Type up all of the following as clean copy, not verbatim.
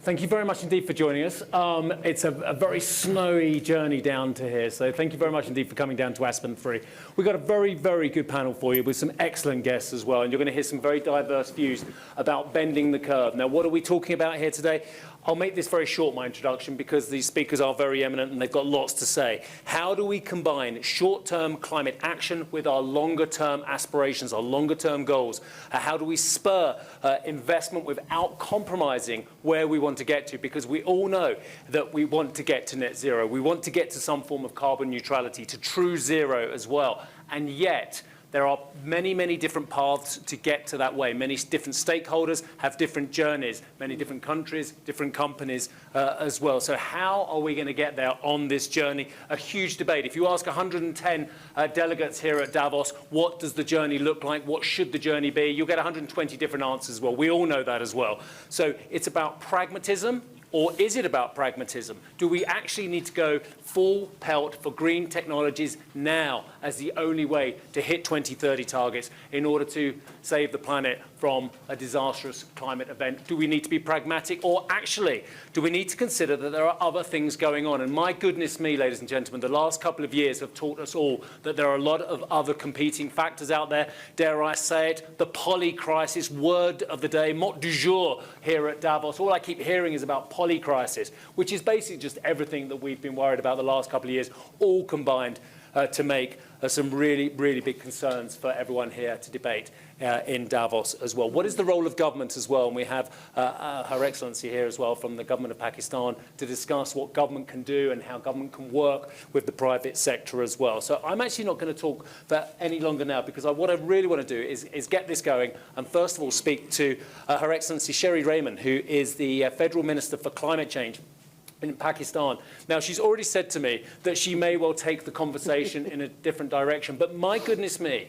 Thank you very much indeed for joining us. It's a very snowy journey down to here, so thank you very much indeed for coming down to Aspen 3. We've got a very, very good panel for you with some excellent guests as well, and you're going to hear some very diverse views about bending the curve. Now, what are we talking about here today? I'll make this very short, my introduction, because these speakers are very eminent and they've got lots to say. How do we combine short-term climate action with our longer-term aspirations, our longer-term goals? How do we spur investment without compromising where we want to get to? Because we all know that we want to get to net zero. We want to get to some form of carbon neutrality, to true zero as well. And yet, there are many, many different paths to get to that way. Many different stakeholders have different journeys, many different countries, different companies as well. So how are we going to get there on this journey? A huge debate. If you ask 110 delegates here at Davos, what does the journey look like? What should the journey be? You'll get 120 different answers as well. We all know that as well. So it's about pragmatism. Or is it about pragmatism? Do we actually need to go full pelt for green technologies now as the only way to hit 2030 targets in order to save the planet from a disastrous climate event? Do we need to be pragmatic? Or actually, do we need to consider that there are other things going on? And my goodness me, ladies and gentlemen, the last couple of years have taught us all that there are a lot of other competing factors out there. Dare I say it, the poly crisis, word of the day, mot du jour here at Davos. All I keep hearing is about poly crisis, which is basically just everything that we've been worried about the last couple of years, all combined to make some really, really big concerns for everyone here to debate in Davos as well. What is the role of government as well? And we have Her Excellency here as well from the government of Pakistan to discuss what government can do and how government can work with the private sector as well. So I'm actually not going to talk for any longer now because what I really want to do is get this going and first of all speak to Her Excellency Sherry Rehman, who is the Federal Minister for Climate Change in Pakistan. Now, she's already said to me that she may well take the conversation in a different direction, but my goodness me,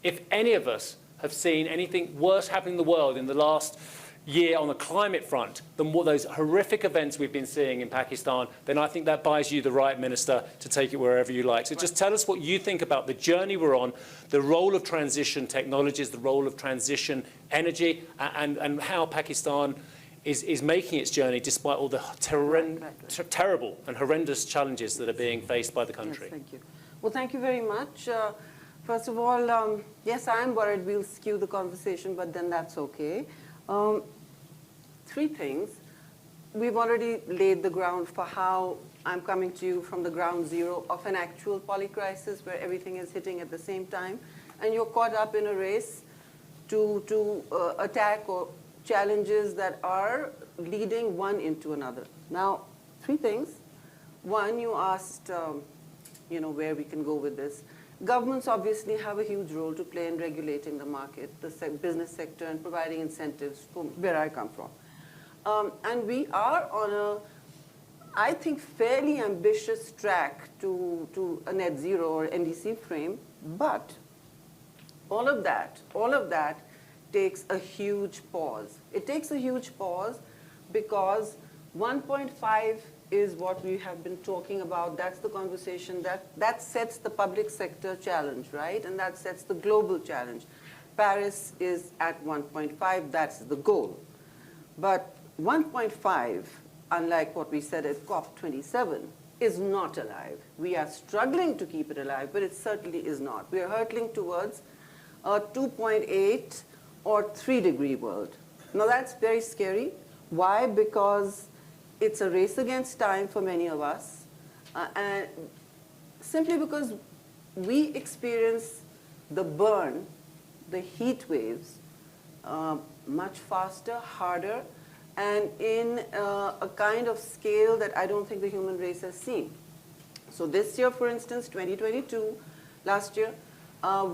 if any of us have seen anything worse happening in the world in the last year on the climate front than what those horrific events we've been seeing in Pakistan, then I think that buys you the right, Minister, to take it wherever you like. So just tell us what you think about the journey we're on, the role of transition technologies, the role of transition energy, and how Pakistan is making its journey despite all the terrible and horrendous challenges that are being faced by the country. Yes, thank you. Well, thank you very much. First of all, yes, I'm worried we'll skew the conversation, but then that's okay. Three things. We've already laid the ground for how I'm coming to you from the ground zero of an actual polycrisis where everything is hitting at the same time, and you're caught up in a race to attack or challenges that are leading one into another. Now, three things. One, you asked, where we can go with this. Governments obviously have a huge role to play in regulating the market, the business sector, and providing incentives from where I come from. And we are on a, I think, fairly ambitious track to a net zero or NDC frame, but all of that takes a huge pause. It takes a huge pause because 1.5 is what we have been talking about. That's the conversation that sets the public sector challenge, right? And that sets the global challenge. Paris is at 1.5, that's the goal. But 1.5, unlike what we said at COP27, is not alive. We are struggling to keep it alive, but it certainly is not. We are hurtling towards a 2.8 or 3-degree world. Now that's very scary. Why? Because it's a race against time for many of us, and simply because we experience the burn, the heat waves, much faster, harder, and in a kind of scale that I don't think the human race has seen. So this year, for instance, 2022, last year,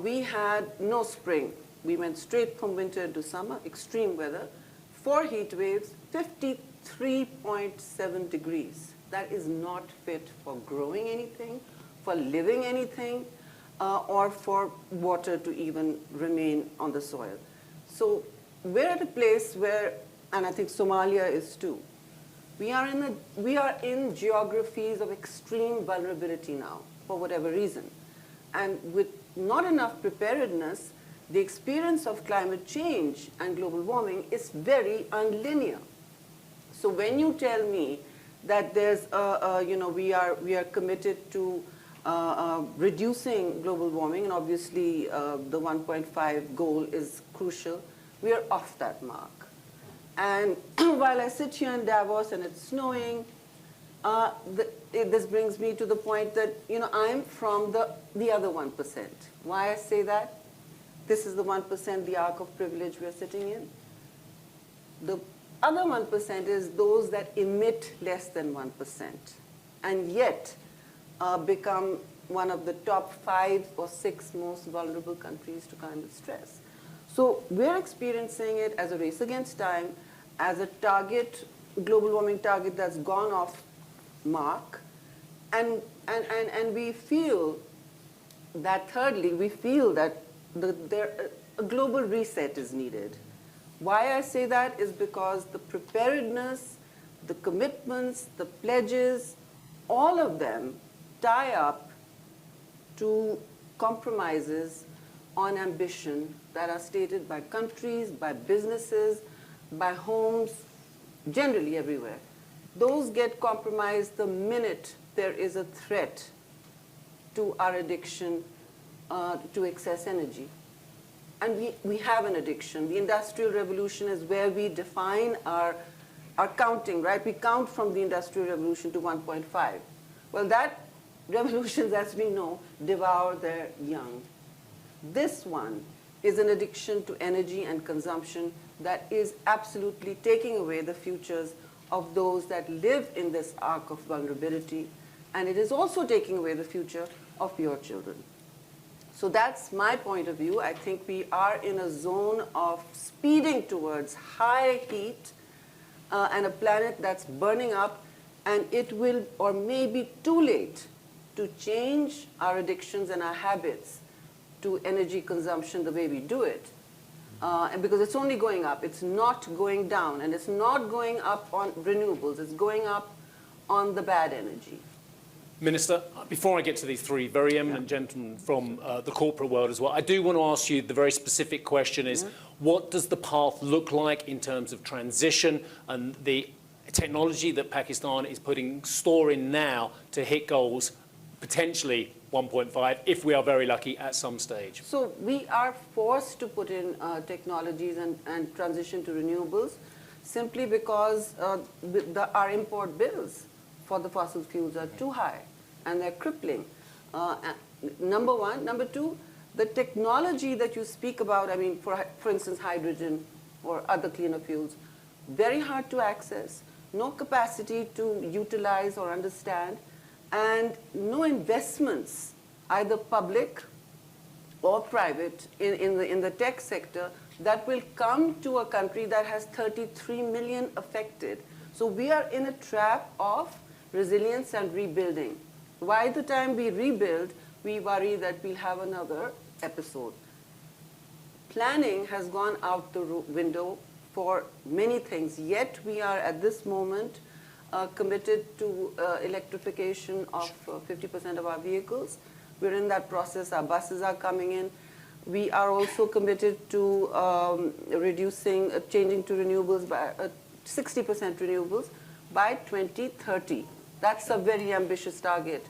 we had no spring. We went straight from winter to summer, extreme weather. 4 heat waves, 53.7 degrees. That is not fit for growing anything, for living anything, or for water to even remain on the soil. So we're at a place where, and I think Somalia is too, we are in geographies of extreme vulnerability now, for whatever reason. And with not enough preparedness, the experience of climate change and global warming is very unlinear. So when you tell me that there's, we are committed to reducing global warming, and obviously the 1.5 goal is crucial, we are off that mark. And while I sit here in Davos and it's snowing, this brings me to the point that, I'm from the other 1%. Why I say that? This is the 1%, the arc of privilege we're sitting in. The other 1% is those that emit less than 1% and yet become one of the top 5 or 6 most vulnerable countries to climate stress. So we're experiencing it as a race against time, as a target, global warming target that's gone off mark. And we feel that, thirdly, we feel that a global reset is needed. Why I say that is because the preparedness, the commitments, the pledges, all of them tie up to compromises on ambition that are stated by countries, by businesses, by homes, generally everywhere. Those get compromised the minute there is a threat to our addiction to excess energy. And we have an addiction. The Industrial Revolution is where we define our counting, right? We count from the Industrial Revolution to 1.5. Well, that revolutions, as we know, devour their young. This one is an addiction to energy and consumption that is absolutely taking away the futures of those that live in this arc of vulnerability, and it is also taking away the future of your children. So that's my point of view. I think we are in a zone of speeding towards high heat and a planet that's burning up, and it will or may be too late to change our addictions and our habits to energy consumption the way we do it. And because it's only going up, it's not going down, and it's not going up on renewables, it's going up on the bad energy. Minister, before I get to these three very eminent gentlemen from the corporate world as well, I do want to ask you the very specific question is, what does the path look like in terms of transition and the technology that Pakistan is putting store in now to hit goals, potentially 1.5, if we are very lucky at some stage? So we are forced to put in technologies and transition to renewables simply because our import bills for the fossil fuels are too high and they're crippling. Number one. Number two, the technology that you speak about, I mean, for instance, hydrogen or other cleaner fuels, very hard to access, no capacity to utilize or understand, and no investments, either public or private, in the tech sector that will come to a country that has 33 million affected. So we are in a trap of resilience and rebuilding. By the time we rebuild, we worry that we'll have another episode. Planning has gone out the window for many things, yet we are at this moment committed to electrification of 50% of our vehicles. We're in that process. Our buses are coming in. We are also committed to changing to renewables by 60% renewables by 2030. That's a very ambitious target.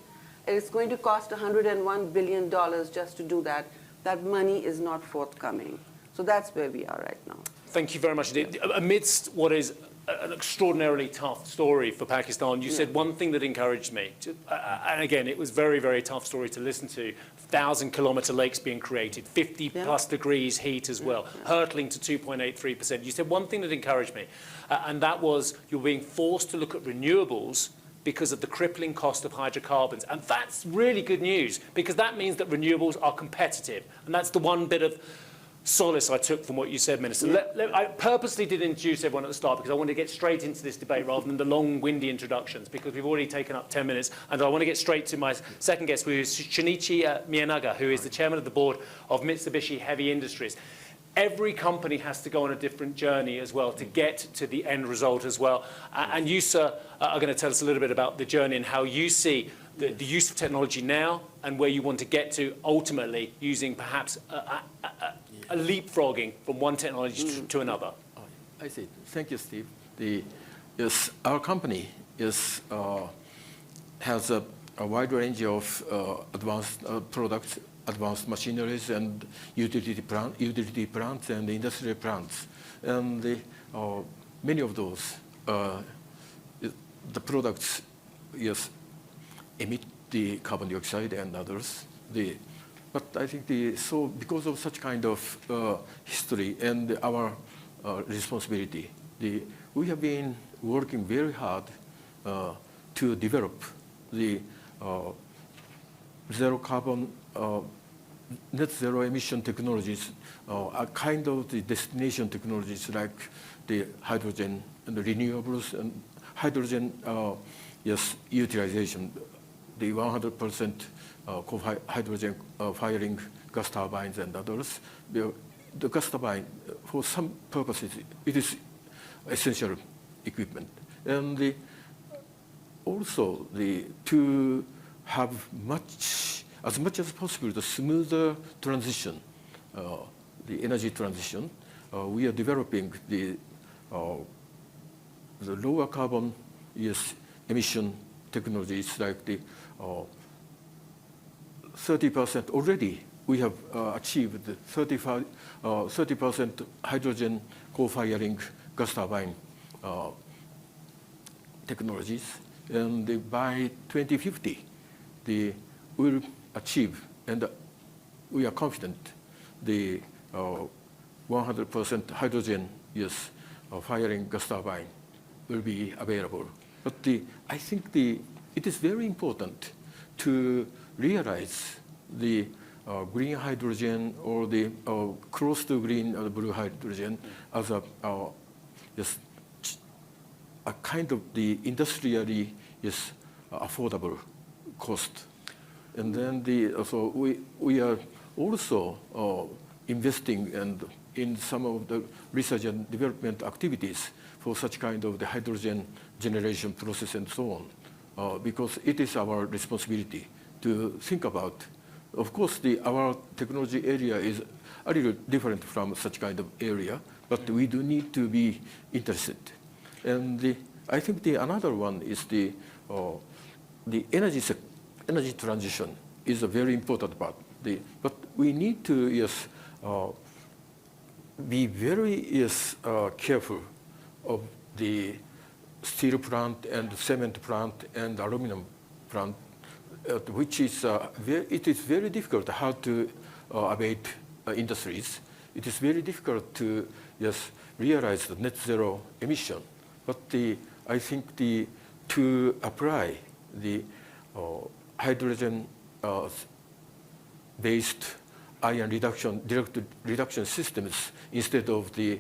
It's going to cost $101 billion just to do that. That money is not forthcoming. So that's where we are right now. Thank you very much indeed. Amidst what is an extraordinarily tough story for Pakistan, you said one thing that encouraged me. And again, it was very, very tough story to listen to. 1,000-kilometre lakes being created, 50-plus degrees heat as well, hurtling to 2.83%. You said one thing that encouraged me, and that was you're being forced to look at renewables because of the crippling cost of hydrocarbons. And that's really good news, because that means that renewables are competitive. And that's the one bit of solace I took from what you said, Minister. I purposely did introduce everyone at the start because I want to get straight into this debate rather than the long, windy introductions, because we've already taken up 10 minutes. And I want to get straight to my second guest, who is Shunichi Miyanaga, who is the chairman of the board of Mitsubishi Heavy Industries. Every company has to go on a different journey as well to get to the end result as well. And you, sir, are going to tell us a little bit about the journey and how you see the use of technology now and where you want to get to ultimately using perhaps a leapfrogging from one technology to another. I see. Thank you, Steve. yes, our company has a wide range of advanced products, advanced machineries, and utility plants and industrial plants. And many of those, the products, yes, emit the carbon dioxide and others. But I think so because of such kind of history and our responsibility, we have been working very hard to develop the zero carbon, net zero emission technologies, a kind of the destination technologies like the hydrogen and the renewables and hydrogen, yes, utilization, the 100% hydrogen firing gas turbines and others. The gas turbine, for some purposes, it is essential equipment. And also to have as much as possible, the smoother transition, the energy transition, we are developing the lower carbon, yes, emission technologies like the 30% already. We have achieved 30% hydrogen co-firing gas turbine technologies, and by 2050, we'll achieve, and we are confident, the 100% hydrogen, yes, firing gas turbine will be available. But I think it is very important to realize the green hydrogen or the close to green or blue hydrogen as a kind of the industrially affordable cost. And then so we are also investing in some of the research and development activities for such kind of the hydrogen generation process and so on, because it is our responsibility to think about. Of course, our technology area is a little different from such kind of area, but we do need to be interested. And I think another one is the energy transition is a very important part. But we need to be very careful of the steel plant and cement plant and aluminum plant, which is it is very difficult how to abate industries. It is very difficult to realize the net zero emission. But I think to apply the hydrogen based ion direct reduction systems instead of the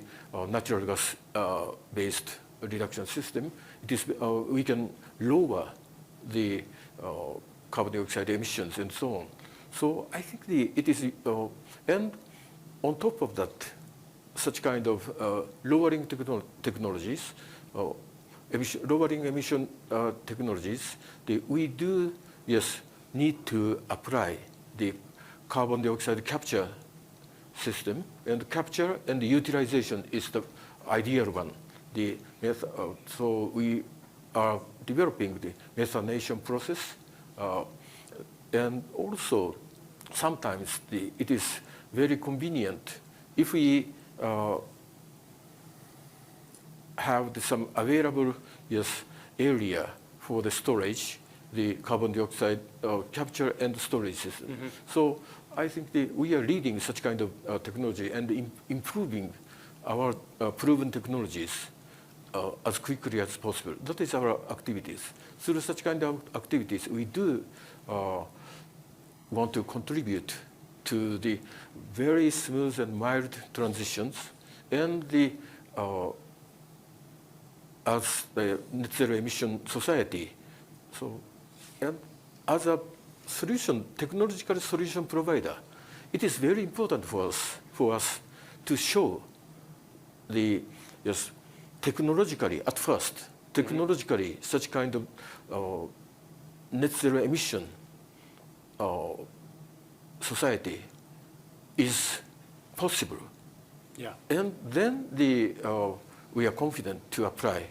natural gas based reduction system, we can lower the carbon dioxide emissions and so on. So I think it is, and on top of that, such kind of lowering technologies, lowering emission technologies, we do need to apply the carbon dioxide capture system, and capture and utilization is the ideal one. So we are developing the methanation process, and also sometimes it is very convenient if we have some available area for the storage, the carbon dioxide capture and storage system. Mm-hmm. So I think we are leading such kind of technology and improving our proven technologies as quickly as possible. That is our activities. Through such kind of activities, we do want to contribute to the very smooth and mild transitions and as the net zero emission society. So, and as a technological solution provider, it is very important for us to show technologically, at first, such kind of net zero emission society is possible. Yeah. And then we are confident to apply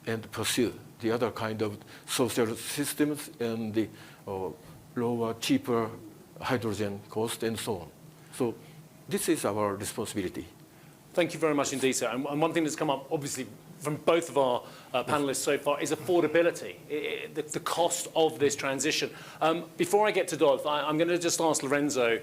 and pursue the other kind of social systems and the lower, cheaper hydrogen cost and so on. So this is our responsibility. Thank you very much indeed, sir. And one thing that's come up, obviously, from both of our panelists so far is affordability, the cost of this transition. Before I get to Dolf, I'm going to just ask Lorenzo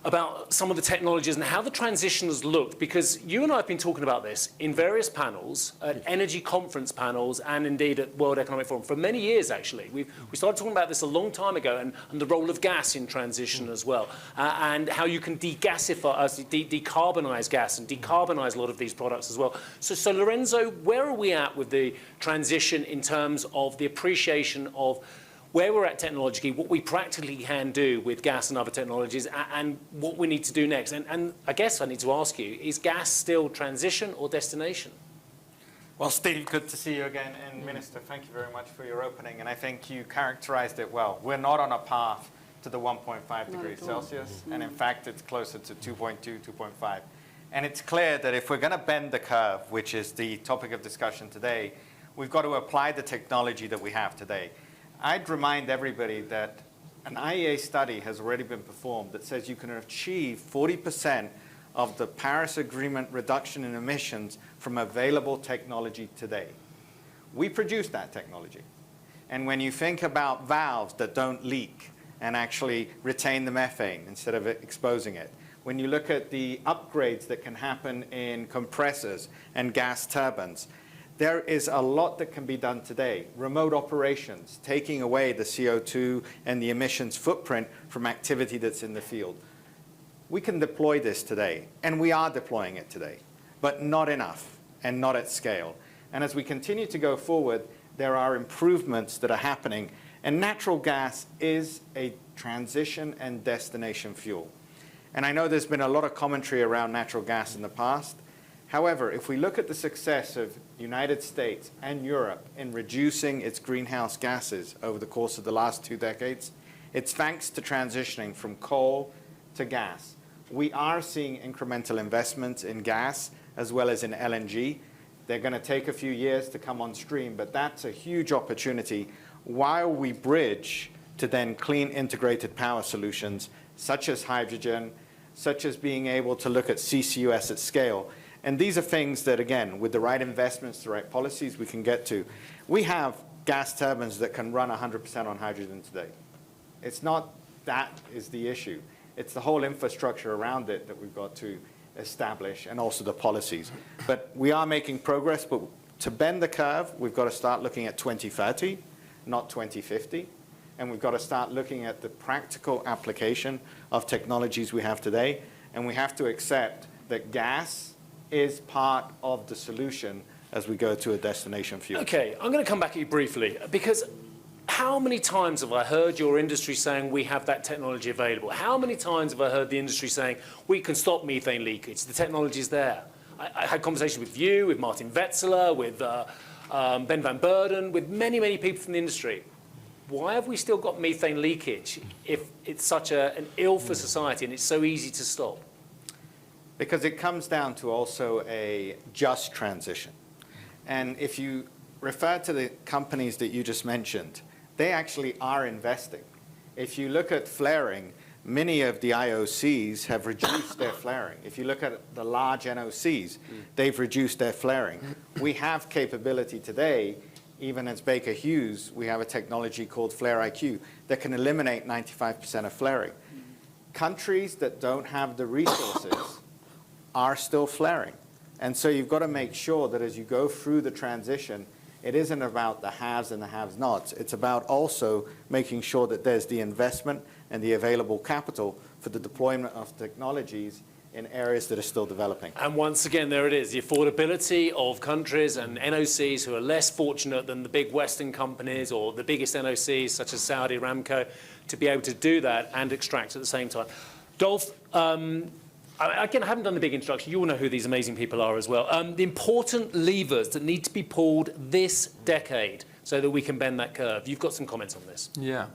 about some of the technologies and how the transition has looked, because you and I have been talking about this in various panels, at energy conference panels, and indeed at World Economic Forum for many years, actually. We started talking about this a long time ago, and the role of gas in transition as well, and how you can decarbonize gas and decarbonize a lot of these products as well. So Lorenzo, where are we at with the transition in terms of the appreciation of where we're at technologically, what we practically can do with gas and other technologies, and what we need to do next? And I guess I need to ask you, is gas still transition or destination? Well, Steve, good to see you again. And Minister, thank you very much for your opening. And I think you characterized it well. We're not on a path to the 1.5 degrees Celsius. And in fact, it's closer to 2.2, 2.5. And it's clear that if we're going to bend the curve, which is the topic of discussion today, we've got to apply the technology that we have today. I'd remind everybody that an IEA study has already been performed that says you can achieve 40% of the Paris Agreement reduction in emissions from available technology today. We produce that technology. And when you think about valves that don't leak and actually retain the methane instead of exposing it, when you look at the upgrades that can happen in compressors and gas turbines, there is a lot that can be done today. Remote operations, taking away the CO2 and the emissions footprint from activity that's in the field. We can deploy this today, and we are deploying it today, but not enough and not at scale. And as we continue to go forward, there are improvements that are happening, and natural gas is a transition and destination fuel. And I know there's been a lot of commentary around natural gas in the past. However, if we look at the success of the United States and Europe in reducing its greenhouse gases over the course of the last 2 decades, it's thanks to transitioning from coal to gas. We are seeing incremental investments in gas as well as in LNG. They're going to take a few years to come on stream, but that's a huge opportunity while we bridge to then clean integrated power solutions such as hydrogen, such as being able to look at CCUS at scale. And these are things that, again, with the right investments, the right policies, we can get to. We have gas turbines that can run 100% on hydrogen today. It's not that is the issue. It's the whole infrastructure around it that we've got to establish, and also the policies. But we are making progress, but to bend the curve, we've got to start looking at 2030, not 2050. And we've got to start looking at the practical application of technologies we have today. And we have to accept that gas is part of the solution as we go to a destination fuel. Okay, I'm going to come back at you briefly, because how many times have I heard your industry saying we have that technology available? How many times have I heard the industry saying we can stop methane leakage, the technology's there? I had conversations with you, with Martin Wetzler, with Ben van Beurden, with many, many people from the industry. Why have we still got methane leakage if it's such an ill for society and it's so easy to stop? Because it comes down to also a just transition. And if you refer to the companies that you just mentioned, they actually are investing. If you look at flaring, many of the IOCs have reduced their flaring. If you look at the large NOCs, they've reduced their flaring. We have capability today, even as Baker Hughes, we have a technology called Flare IQ that can eliminate 95% of flaring. Countries that don't have the resources are still flaring. And so you've got to make sure that as you go through the transition, it isn't about the haves and the have-nots. It's about also making sure that there's the investment and the available capital for the deployment of technologies in areas that are still developing. And once again, there it is, the affordability of countries and NOCs who are less fortunate than the big Western companies or the biggest NOCs such as Saudi Aramco to be able to do that and extract at the same time. Dolf, again, I haven't done the big introduction. You all know who these amazing people are as well. The important levers that need to be pulled this decade so that we can bend that curve. You've got some comments on this. Yeah.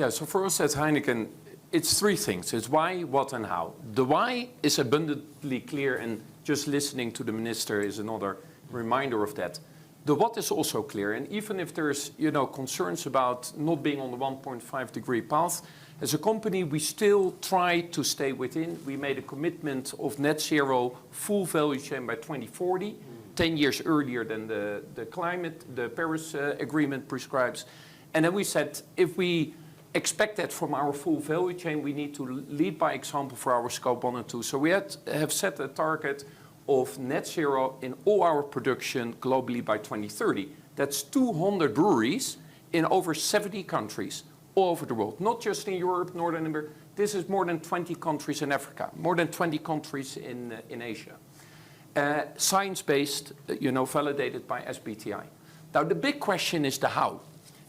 So for us at Heineken, it's 3 things. It's why, what, and how. The why is abundantly clear, and just listening to the minister is another reminder of that. The what is also clear, and even if there's concerns about not being on the 1.5 degree path, as a company we still try to stay within. We made a commitment of net zero full value chain by 2040, 10 years earlier than the Paris Agreement prescribes. And then we said if we expect that from our full value chain, we need to lead by example for our scope 1 and 2. So we have set a target of net zero in all our production globally by 2030. That's 200 breweries in over 70 countries all over the world, not just in Europe, Northern America. This is more than 20 countries in Africa, more than 20 countries in Asia. Science-based, validated by SBTi. Now the big question is the how.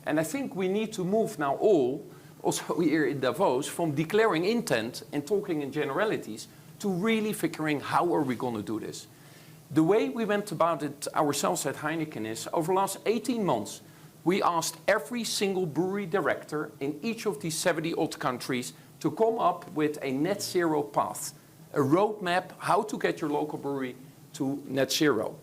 And I think we need to move now also here in Davos, from declaring intent and talking in generalities to really figuring how are we going to do this. The way we went about it ourselves at Heineken is, over the last 18 months, we asked every single brewery director in each of these 70-odd countries to come up with a net zero path, a roadmap how to get your local brewery to net zero.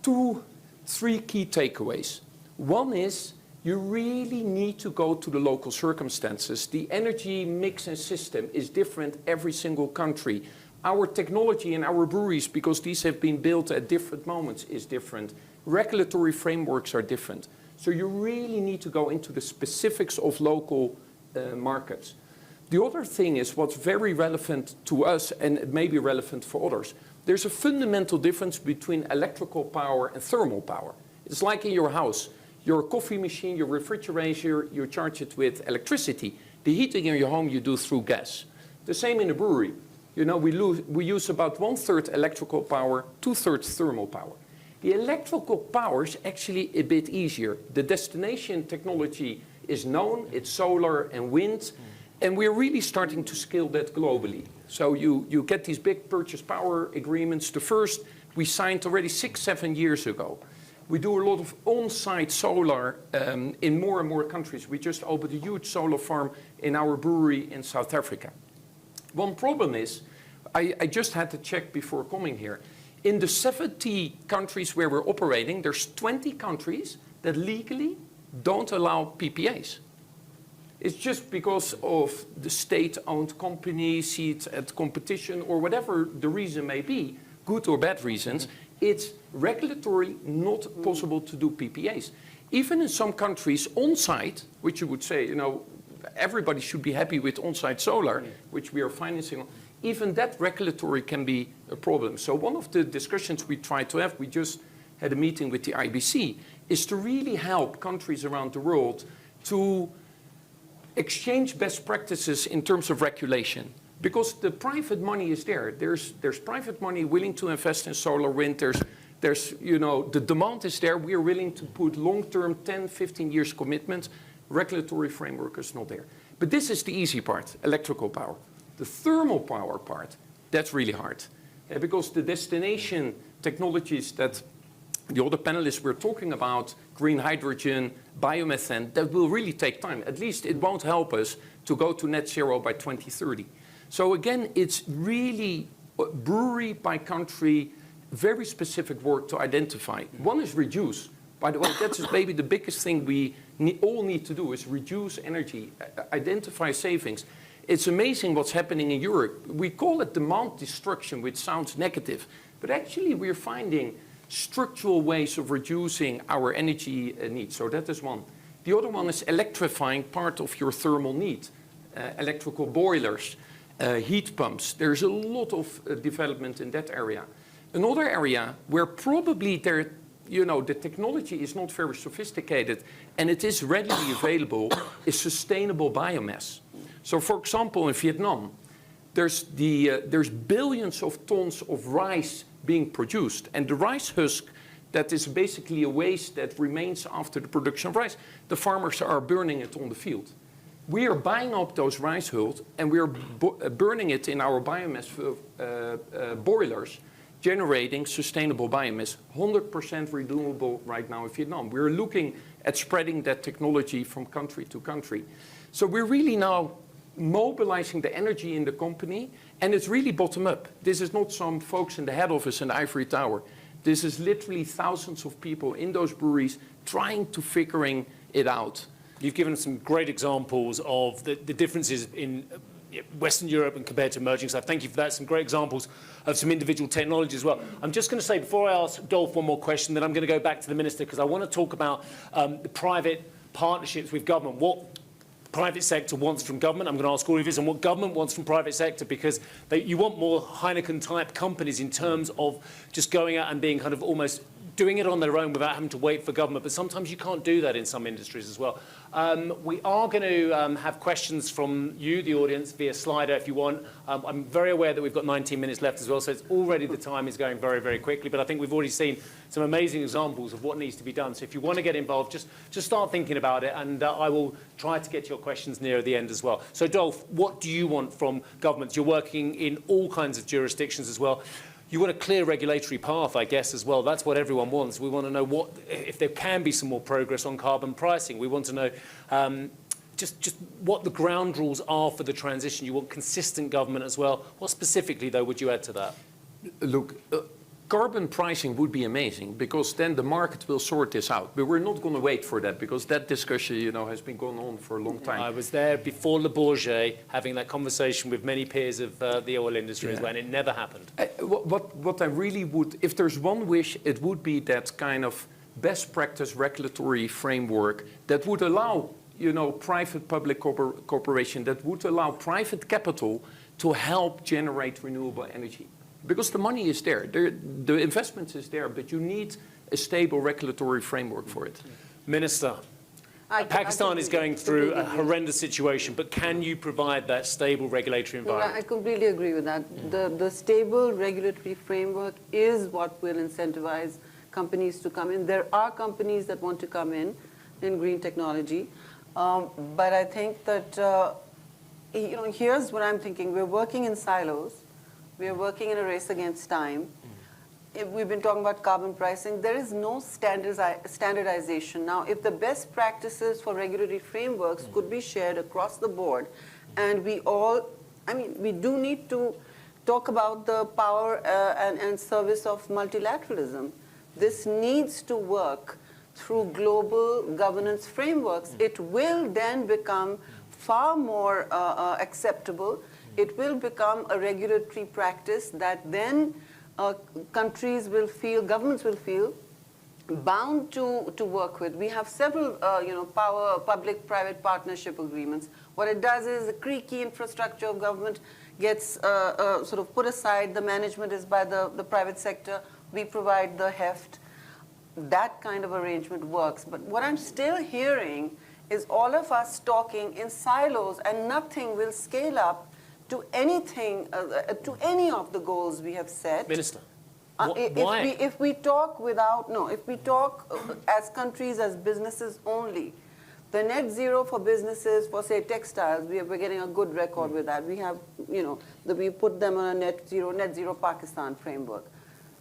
3 key takeaways. One is you really need to go to the local circumstances. The energy mix and system is different every single country. Our technology in our breweries, because these have been built at different moments, is different. Regulatory frameworks are different. So you really need to go into the specifics of local markets. The other thing is what's very relevant to us, and it may be relevant for others. There's a fundamental difference between electrical power and thermal power. It's like in your house. Your coffee machine, your refrigerator, you charge it with electricity. The heating in your home you do through gas. The same in a brewery. We use about 1/3 electrical power, 2/3 thermal power. The electrical power is actually a bit easier. The destination technology is known, it's solar and wind, and we're really starting to scale that globally. So you get these big purchase power agreements. The first we signed already 6-7 years ago. We do a lot of on-site solar in more and more countries. We just opened a huge solar farm in our brewery in South Africa. One problem is, I just had to check before coming here. In the 70 countries where we're operating, there's 20 countries that legally don't allow PPAs. It's just because of the state-owned company, see it at competition, or whatever the reason may be, good or bad reasons. It's regulatory not possible to do PPAs. Even in some countries, on-site, which you would say, everybody should be happy with on-site solar, which we are financing, even that regulatory can be a problem. So one of the discussions we try to have, we just had a meeting with the IBC, is to really help countries around the world to exchange best practices in terms of regulation. Because the private money is there. There's private money willing to invest in solar, wind. There's the demand is there. We are willing to put long-term 10, 15 years commitment. Regulatory framework is not there. But this is the easy part, electrical power. The thermal power part, that's really hard. Because the destination technologies that the other panelists were talking about, green hydrogen, biomethane, that will really take time. At least it won't help us to go to net zero by 2030. So again, it's really brewery by country, very specific work to identify. One is reduce. By the way, that's maybe the biggest thing we all need to do is reduce energy, identify savings. It's amazing what's happening in Europe. We call it demand destruction, which sounds negative. But actually, we're finding structural ways of reducing our energy needs. So that is one. The other one is electrifying part of your thermal need. Electrical boilers. Heat pumps. There's a lot of development in that area. Another area where probably the technology is not very sophisticated and it is readily available is sustainable biomass. So for example, in Vietnam, there's billions of tons of rice being produced. And the rice husk, that is basically a waste that remains after the production of rice, the farmers are burning it on the field. We are buying up those rice hulls and we are burning it in our biomass boilers, generating sustainable biomass, 100% renewable right now in Vietnam. We're looking at spreading that technology from country to country. So we're really now mobilizing the energy in the company, and it's really bottom up. This is not some folks in the head office in the ivory tower. This is literally thousands of people in those breweries trying to figuring it out. You've given some great examples of the differences in Western Europe and compared to emerging stuff. Thank you for that. Some great examples of some individual technology as well. I'm just going to say, before I ask Dolf one more question, then I'm going to go back to the Minister, because I want to talk about the private partnerships with government. What private sector wants from government. I'm going to ask all of you, and what government wants from private sector, because you want more Heineken-type companies in terms of just going out and being kind of almost doing it on their own without having to wait for government. But sometimes you can't do that in some industries as well. We are going to have questions from you, the audience, via Slido if you want. I'm very aware that we've got 19 minutes left as well, so it's already the time is going very, very quickly. But I think we've already seen some amazing examples of what needs to be done. So if you want to get involved, just start thinking about it, and I will try to get your questions near the end as well. So Dolf, what do you want from governments? You're working in all kinds of jurisdictions as well. You want a clear regulatory path, I guess, as well. That's what everyone wants. We want to know if there can be some more progress on carbon pricing. We want to know just what the ground rules are for the transition. You want consistent government as well. What specifically, though, would you add to that? Look, carbon pricing would be amazing, because then the market will sort this out. But we're not going to wait for that, because that discussion, you know, has been going on for a long time. I was there before Le Bourget having that conversation with many peers of the oil industry as well, and it never happened. What I really would, if there's one wish, it would be that kind of best practice regulatory framework that would allow, you know, private-public cooperation, that would allow private capital to help generate renewable energy. Because the money is there, the investment is there, but you need a stable regulatory framework for it. Minister, Pakistan is going through a horrendous situation, but can you provide that stable regulatory environment? I completely agree with that. The stable regulatory framework is what will incentivize companies to come in. There are companies that want to come in green technology, but I think that you know, here's what I'm thinking. We're working in silos. We are working in a race against time. We've been talking about carbon pricing. There is no standardization. Now, if the best practices for regulatory frameworks could be shared across the board, and we all, I mean, we do need to talk about the power and service of multilateralism. This needs to work through global governance frameworks. It will then become far more acceptable. It will become a regulatory practice that then countries will feel, governments will feel bound to work with. We have several, you know, public-private partnership agreements. What it does is the key infrastructure of government gets sort of put aside. The management is by the private sector. We provide the heft. That kind of arrangement works. But what I'm still hearing is all of us talking in silos, and nothing will scale up to anything, to any of the goals we have set. Minister, why? If we talk as countries, as businesses only, the net zero for businesses, for say textiles, we're getting a good record with that. We have, you know, we put them on a net zero Pakistan framework.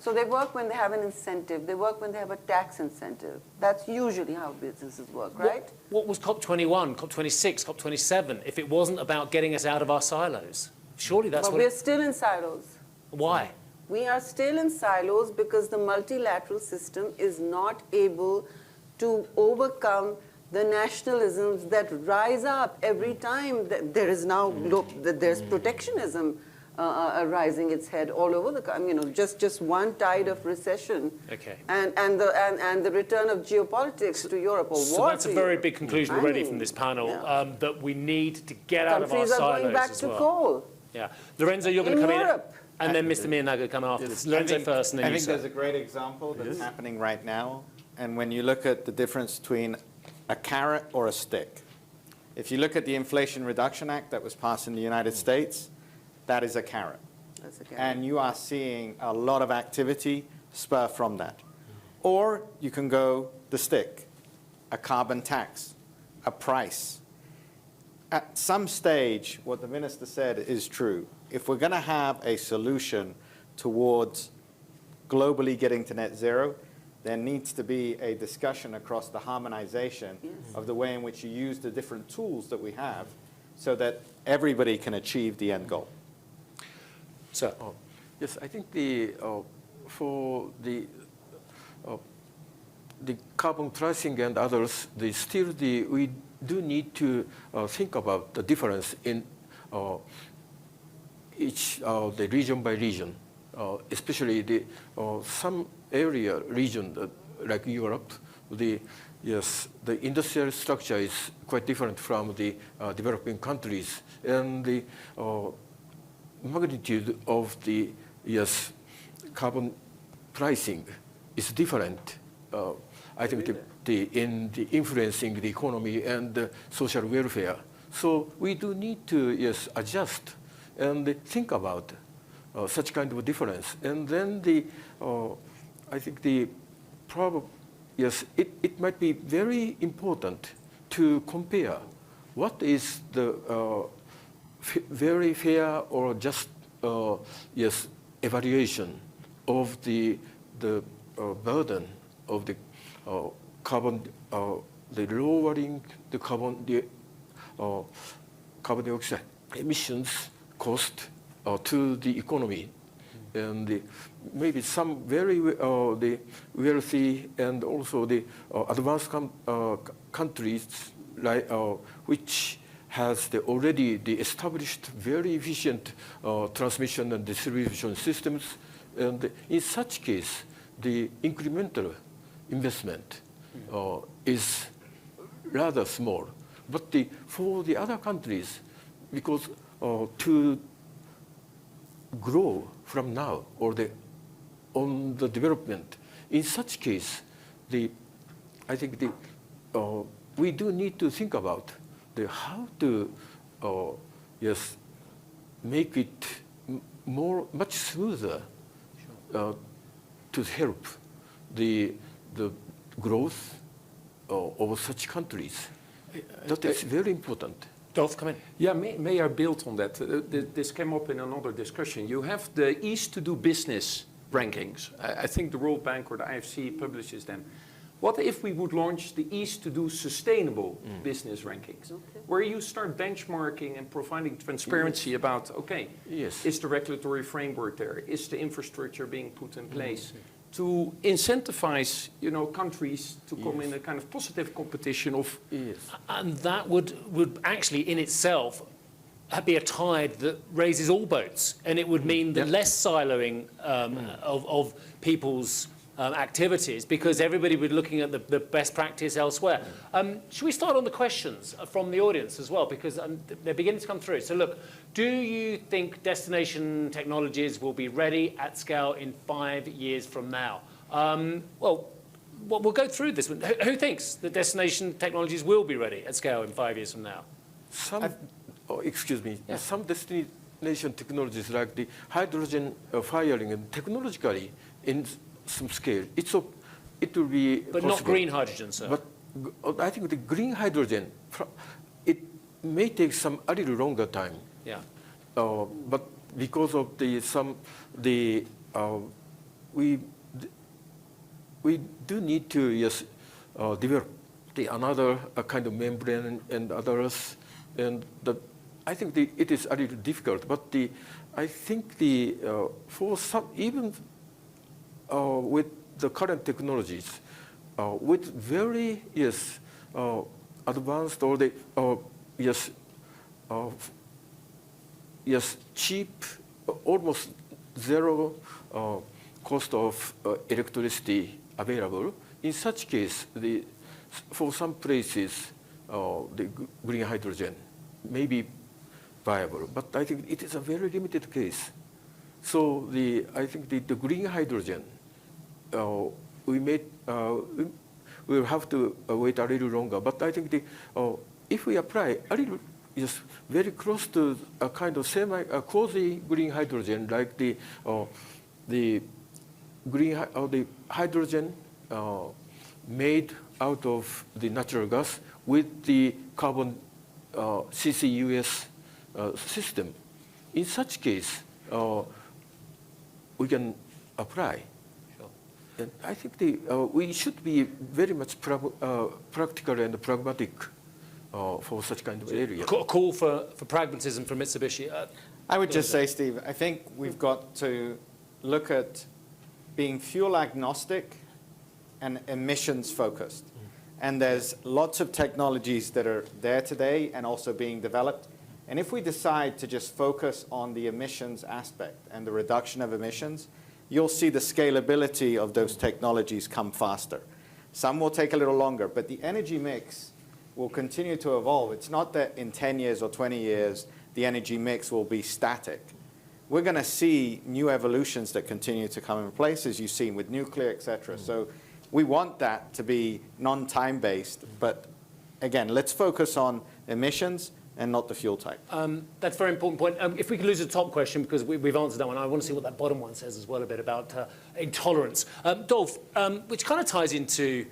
So they work when they have an incentive. They work when they have a tax incentive. That's usually how businesses work, right? What was COP21, COP26, COP27, if it wasn't about getting us out of our silos? Surely that's but what... we're still in silos. Why? We are still in silos because the multilateral system is not able to overcome the nationalisms that rise up every time. There is now, there's protectionism rising its head all over the country. You know, just one tide of recession, and the return of geopolitics to Europe, or so war. That's a very big conclusion already from this panel, that we need to get out of our silos as well. Countries are going back to coal. Yeah, Lorenzo, you're going to come Europe. in, and then Mr. Miyanaga come after this. Lorenzo first, and then I you. think there's a great example that's happening right now, and when you look at the difference between a carrot or a stick, if you look at the Inflation Reduction Act that was passed in the United States. That is a carrot. That's a carrot. And you are seeing a lot of activity spur from that. Or you can go the stick, a carbon tax, a price. At some stage, what the minister said is true. If we're going to have a solution towards globally getting to net zero, there needs to be a discussion across the harmonization of the way in which you use the different tools that we have so that everybody can achieve the end goal. Sir. Yes, I think for the the carbon pricing and others, we do need to think about the difference in each the region by region, especially the some region like Europe. The industrial structure is quite different from the developing countries, and the magnitude of the carbon pricing is different. I think in the influencing the economy and the social welfare. So we do need to adjust and think about such kind of difference. And then I think it might be very important to compare what is the very fair or just evaluation of the burden of the carbon, the lowering the carbon dioxide emissions cost to the economy, and maybe some very the wealthy and also the advanced countries like which has already the established very efficient transmission and distribution systems, and in such case the incremental investment is rather small. But for the other countries, because to grow from now or on the development, in such case, I think we do need to think about how to make it much smoother to help the growth of such countries. That is very important. Dolf, come in. Yeah, may I build on that? This came up in another discussion. You have the Ease to Do Business rankings. I think the World Bank or the IFC publishes them. What if we would launch the Ease to Do Sustainable Business rankings, where you start benchmarking and providing transparency about, okay, is the regulatory framework there? Is the infrastructure being put in place? To incentivize, countries to come in a kind of positive competition of... And that would actually in itself be a tide that raises all boats, and it would mean the less siloing of people's activities, because everybody would be looking at the best practice elsewhere. Should we start on the questions from the audience as well, because they're beginning to come through. So look, do you think destination technologies will be ready at scale in 5 years from now? Well, we'll go through this. Who thinks that destination technologies will be ready at scale in 5 years from now? Some destination technologies like the hydrogen firing and technologically in some scale, it will be But possible. not green hydrogen, sir. But I think the green hydrogen, it may take a little longer time. Yeah. But because of we do need to develop another kind of membrane and others, and I think it is a little difficult. But I think for some even with the current technologies, with very advanced or cheap, almost zero cost of electricity available. In such case, for some places, the green hydrogen may be viable, but I think it is a very limited case. So I think the green hydrogen, we will have to wait a little longer. But I think if we apply a little, very close to a kind of quasi green hydrogen, like the hydrogen made out of the natural gas with the carbon CCUS system. In such case, we can apply. Sure. And I think we should be very much practical and pragmatic for such kind of area. A call for pragmatism from Mitsubishi. I would just say, Steve, I think we've got to look at being fuel agnostic and emissions focused. And there's lots of technologies that are there today and also being developed. And if we decide to just focus on the emissions aspect and the reduction of emissions, you'll see the scalability of those technologies come faster. Some will take a little longer, but the energy mix will continue to evolve. It's not that in 10 years or 20 years, the energy mix will be static. We're going to see new evolutions that continue to come in place, as you've seen with nuclear, et cetera. So we want that to be non-time based, but again, let's focus on emissions and not the fuel type. That's a very important point. If we could lose the top question, because we've answered that one, I want to see what that bottom one says as well, a bit about intolerance. Dolf, which kind of ties into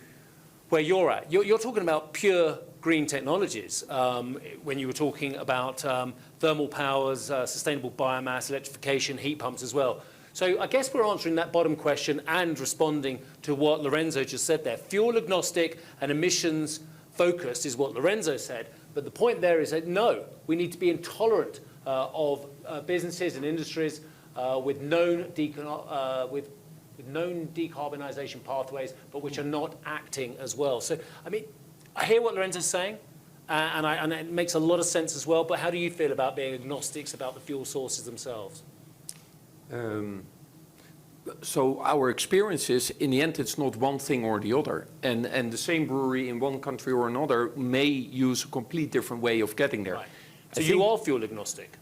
where you're at. You're talking about pure green technologies when you were talking about thermal powers, sustainable biomass, electrification, heat pumps as well. So I guess we're answering that bottom question and responding to what Lorenzo just said there. Fuel agnostic and emissions focused is what Lorenzo said. But the point there is that no, we need to be intolerant of businesses and industries with known decarbonization pathways, but which are not acting as well. So, I mean, I hear what Lorenzo's saying, and it makes a lot of sense as well, but how do you feel about being agnostics about the fuel sources themselves? So our experience is, in the end, it's not one thing or the other. And the same brewery in one country or another may use a complete different way of getting there. Right. So you are fuel agnostic?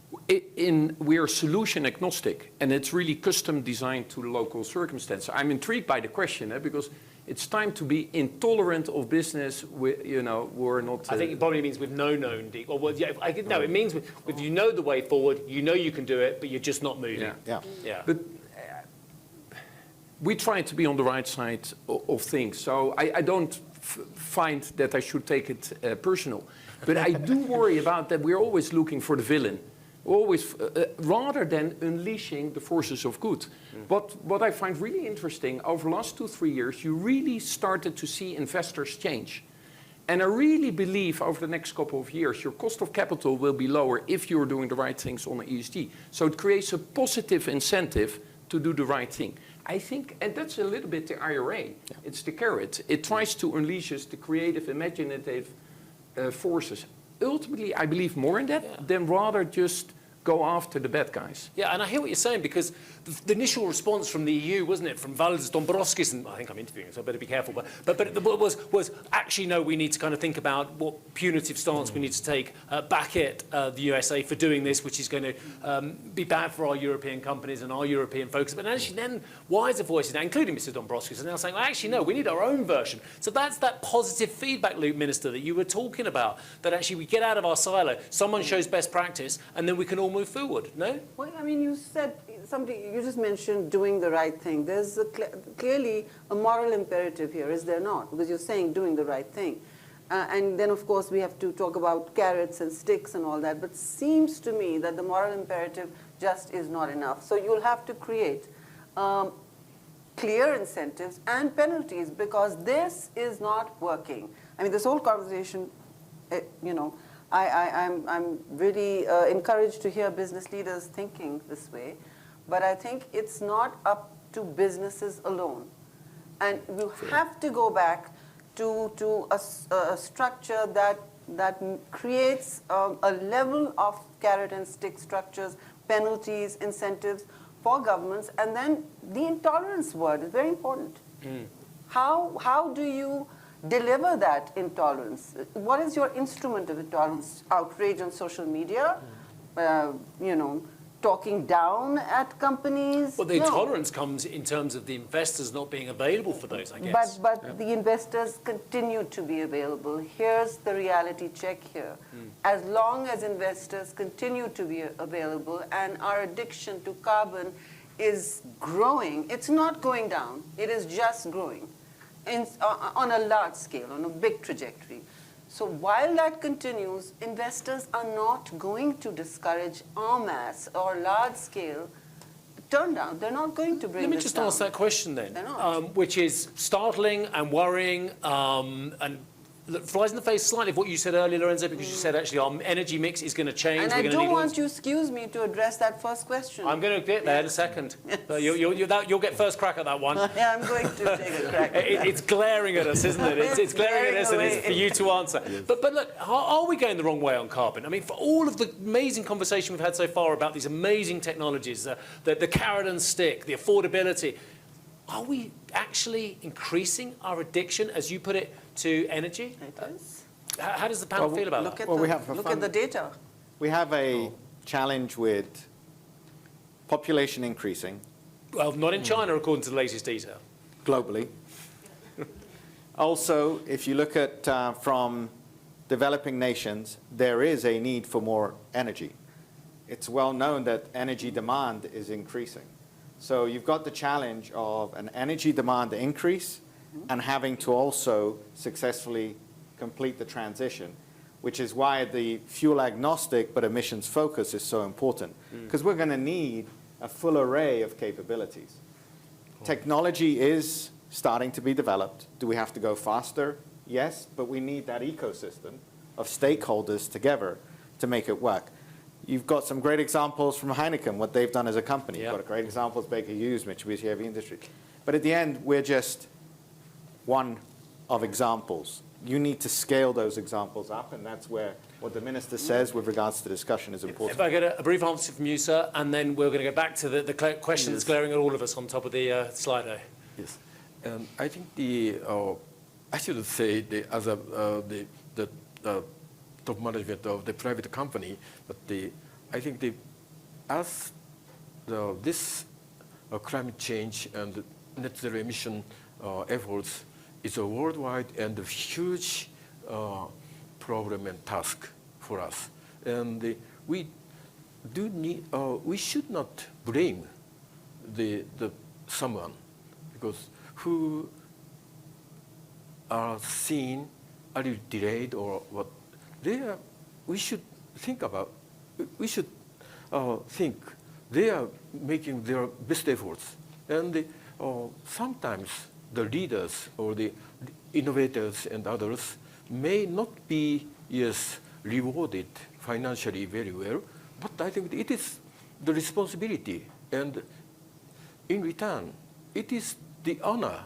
We are solution agnostic, and it's really custom designed to the local circumstance. I'm intrigued by the question, because it's time to be intolerant of business. We're not. I think it probably means with no known no, it means with you know the way forward, you know you can do it, but you're just not moving. Yeah. But we try to be on the right side of things, so I don't find that I should take it personal. But I do worry about that we're always looking for the villain, always rather than unleashing the forces of good. What I find really interesting, over the last 2-3 years, you really started to see investors change. And I really believe over the next couple of years, your cost of capital will be lower if you're doing the right things on the ESG. So it creates a positive incentive to do the right thing. I think, and that's a little bit the IRA. Yeah. It's the carrot. It tries to unleash us the creative, imaginative forces. Ultimately, I believe more in that than rather just go after the bad guys. Yeah, and I hear what you're saying, because the initial response from the EU, wasn't it, from Valdis Dombrovskis, and I think I'm interviewing, so I better be careful, but it was actually, no, we need to kind of think about what punitive stance we need to take back at the USA for doing this, which is going to be bad for our European companies and our European focus. But actually then wiser voices, now, including Mr. Dombrovskis, are now saying, well, actually, no, we need our own version. So that's that positive feedback loop, Minister, that you were talking about, that actually we get out of our silo, someone shows best practice, and then we can all move forward, no? Well, I mean, you said something, you just mentioned doing the right thing. There's clearly a moral imperative here, is there not? Because you're saying doing the right thing. And then, of course, we have to talk about carrots and sticks and all that. But seems to me that the moral imperative just is not enough. So you'll have to create clear incentives and penalties, because this is not working. I mean, this whole conversation, I'm really encouraged to hear business leaders thinking this way, but I think it's not up to businesses alone. And you have to go back to a structure that creates a level of carrot and stick structures, penalties, incentives for governments, and then the intolerance word is very important. How do you deliver that intolerance? What is your instrument of intolerance? Outrage on social media? Talking down at companies? Well, the intolerance comes in terms of the investors not being available for those, I guess. But the investors continue to be available. Here's the reality check here. As long as investors continue to be available and our addiction to carbon is growing, it's not going down, it is just growing. On a large scale, on a big trajectory. So while that continues, investors are not going to discourage en masse or large scale turn down. They're not going to bring Let me this just down. ask that question then, They're not. which is startling and worrying and flies in the face slightly of what you said earlier, Lorenzo, because you said actually our energy mix is going to change. And We're I going to do need want you, excuse me, to address that first question. I'm going to get there in a second. You'll get first crack at that one. Yeah, I'm going to take a crack. It's glaring at us, isn't it? It's glaring at us, and it's for you to answer. But look, are we going the wrong way on carbon? I mean, for all of the amazing conversation we've had so far about these amazing technologies, the carrot and stick, the affordability, are we actually increasing our addiction, as you put it, to energy? It is. How does the panel feel about Look that? at look at the data. We have a challenge with population increasing Well, not in China, according to the latest detail. globally. Also, if you look at from developing nations, there is a need for more energy. It's well known that energy demand is increasing. So you've got the challenge of an energy demand increase and having to also successfully complete the transition, which is why the fuel agnostic but emissions focus is so important, because we're going to need a full array of capabilities. Technology is starting to be developed. Do we have to go faster? Yes, but we need that ecosystem of stakeholders together to make it work. You've got some great examples from Heineken, what they've done as a company. Yeah. You've got great examples, Baker Hughes, Mitsubishi Heavy Industries. But at the end, we're just one of examples. You need to scale those examples up, and that's where what the minister says with regards to discussion is important. If I get a brief answer from you, sir, and then we're going to go back to the question that's glaring at all of us on top of the Slido. Yes, and I think I should say the top management of the private company, but I think this climate change and net zero emission efforts is a worldwide and a huge problem and task for us, and we should not blame someone, because who are seen a little delayed or what we should think they are making their best efforts, and sometimes the leaders or the innovators and others may not be rewarded financially very well, but I think it is the responsibility, and in return it is the honor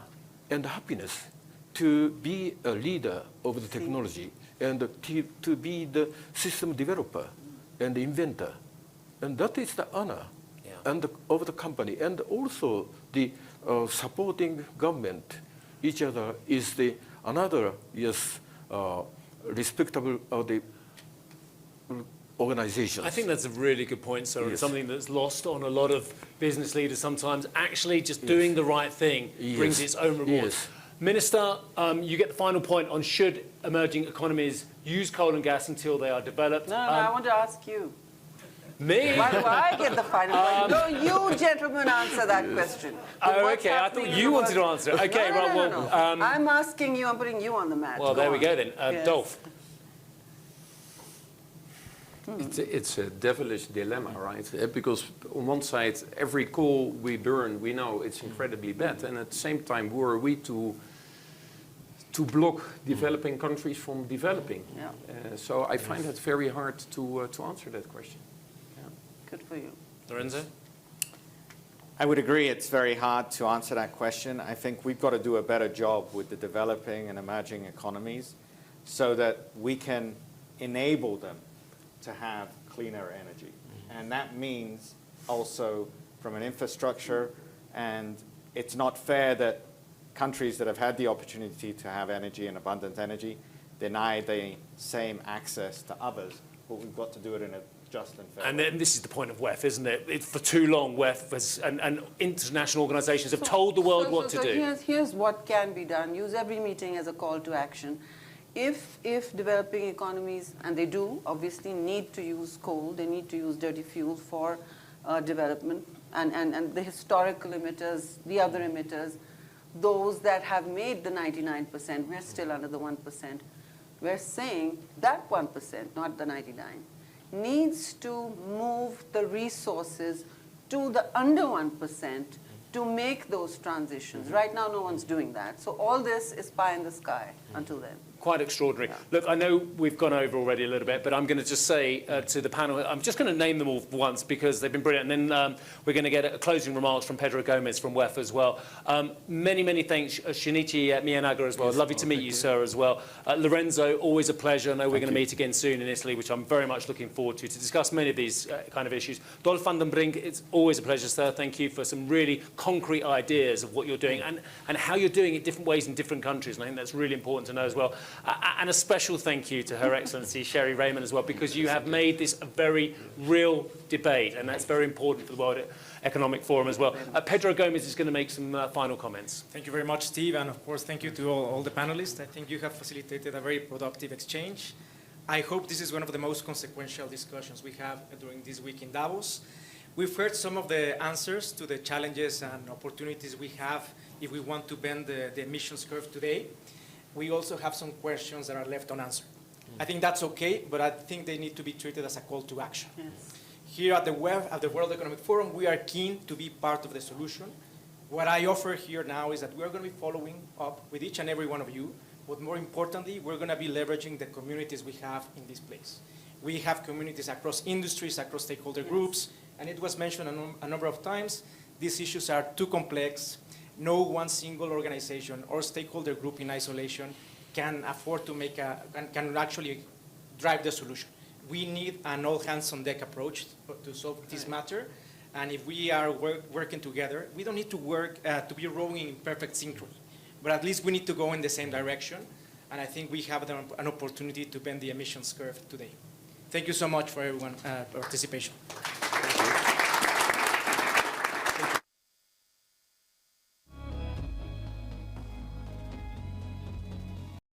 and happiness to be a leader of the technology and to be the system developer and the inventor. And that is the honor of the company. And also the supporting government, each other, is another respectable the organizations. I think that's a really good point, sir, and something that's lost on a lot of business leaders sometimes. Actually, just doing the right thing brings its own rewards. Yes. Minister, you get the final point on should emerging economies use coal and gas until they are developed. No, I want to ask you. Me? Why do I get the final point? No, you gentlemen answer that question. Oh, What's okay. I happening thought in you the wanted to world? answer. Okay, No, right. no, Well, no. I'm asking you. I'm putting you on the mat. well, Go there we on. go then. Yes. Dolf. It's a devilish dilemma, right? Because on one side, every coal we burn, we know it's incredibly bad, and at the same time, who are we to block developing countries from developing? Yeah. So I find it very hard to answer that question. Good for you. Lorenzo? I would agree it's very hard to answer that question. I think we've got to do a better job with the developing and emerging economies so that we can enable them to have cleaner energy. And that means also from an infrastructure, and it's not fair that countries that have had the opportunity to have energy and abundant energy deny the same access to others, but we've got to do it in a just and fair And way. then this is the point of WEF, isn't it? For too long, WEF and international organizations have told the world what to do. Here's what can be done. Use every meeting as a call to action. If developing economies, and they do, obviously need to use coal, they need to use dirty fuel for development, and the historical emitters, the other emitters, those that have made the 99%, we're still under the 1%. We're saying that 1%, not the 99, needs to move the resources to the under 1% to make those transitions. Right now, no one's doing that. So all this is pie in the sky until then. quite extraordinary. Look, I know we've gone over already a little bit, but I'm going to just say to the panel, I'm just going to name them all once because they've been brilliant. And then we're going to get closing remarks from Pedro Gomez from WEF as well. Many, many thanks. Shunichi Miyanaga as well. Lovely to meet you, sir, as well. Lorenzo, always a pleasure. I know we're going to meet again soon in Italy, which I'm very much looking forward to discuss many of these kind of issues. Dolf van den Brink, it's always a pleasure, sir. Thank you for some really concrete ideas of what you're doing and how you're doing it different ways in different countries. And I think that's really important to know as well. And a special thank you to Her Excellency Sherry Rehman as well, because you have made this a very real debate, and that's very important for the World Economic Forum as well. Pedro Gomez is going to make some final comments. Thank you very much, Steve, and of course, thank you to all the panelists. I think you have facilitated a very productive exchange. I hope this is one of the most consequential discussions we have during this week in Davos. We've heard some of the answers to the challenges and opportunities we have if we want to bend the emissions curve today. We also have some questions that are left unanswered. I think that's okay, but I think they need to be treated as a call to action. Yes. Here at the World Economic Forum, we are keen to be part of the solution. What I offer here now is that we are going to be following up with each and every one of you, but more importantly, we're going to be leveraging the communities we have in this place. We have communities across industries, across stakeholder groups, and it was mentioned a number of times, these issues are too complex. No one single organization or stakeholder group in isolation can afford to make can actually drive the solution. We need an all-hands-on-deck approach to solve this matter. And if we are working together, we don't need to work to be rowing in perfect synchrony. But at least we need to go in the same direction. And I think we have an opportunity to bend the emissions curve today. Thank you so much for everyone's participation.